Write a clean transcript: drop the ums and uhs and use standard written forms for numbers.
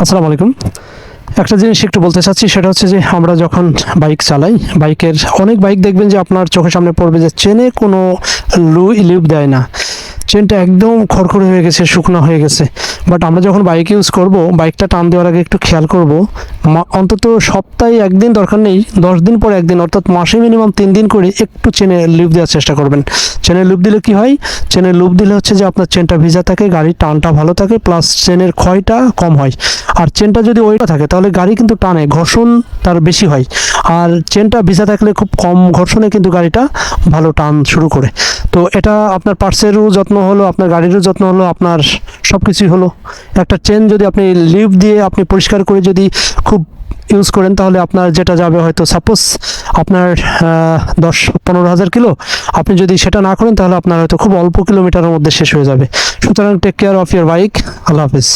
আসসালামু আলাইকুম। একটা জিনিস একটু বলতে চাচ্ছি, সেটা হচ্ছে যে আমরা যখন বাইক চালাই, বাইকের অনেক বাইক দেখবেন যে আপনার চোখের সামনে পড়বে যে চেনে কোনো লিভ দেয় না, চেনটা একদম খড়খড়ে হয়ে গেছে, শুকনো হয়ে গেছে। বাট আমরা যখন বাইক ইউজ করব, বাইকটা টান দেওয়ার আগে একটু খেয়াল করব, অন্তত সপ্তাহে একদিন, দরকার নেই 10 দিন পর একদিন, অর্থাৎ মাসে মিনিমাম 3 দিন করে একটু চেনে লিভ দেওয়ার চেষ্টা করবেন। চেনের লুপ দিলে কি হয়? চেনের লুপ দিলে হচ্ছে যে আপনার চেনটা ভিজা থাকে, গাড়ির টানটা ভালো থাকে, প্লাস চেনের ক্ষয়টা কম হয়। আর চেনটা যদি ওইটা থাকে তাহলে গাড়ি কিন্তু টানে, ঘর্ষণ তার বেশি হয়। আর চেনটা ভিজা থাকলে খুব কম ঘর্ষণে কিন্তু গাড়িটা ভালো টান শুরু করে। তো এটা আপনার পার্টসেরও যত্ন হলো, আপনার গাড়িরও যত্ন হলো, আপনার সব কিছুই হলো। একটা চেন যদি আপনি লিভ দিয়ে আপনি পরিষ্কার করে যদি খুব ইউজ করেন, তাহলে আপনার যেটা যাবে, হয়তো সাপোজ আপনার 10-15 হাজার কিলো, আপনি যদি সেটা না করেন তাহলে আপনার হয়তো খুব অল্প কিলোমিটারের মধ্যে শেষ হয়ে যাবে। সুতরাং take care of your bike. আল্লাহ হাফিজ।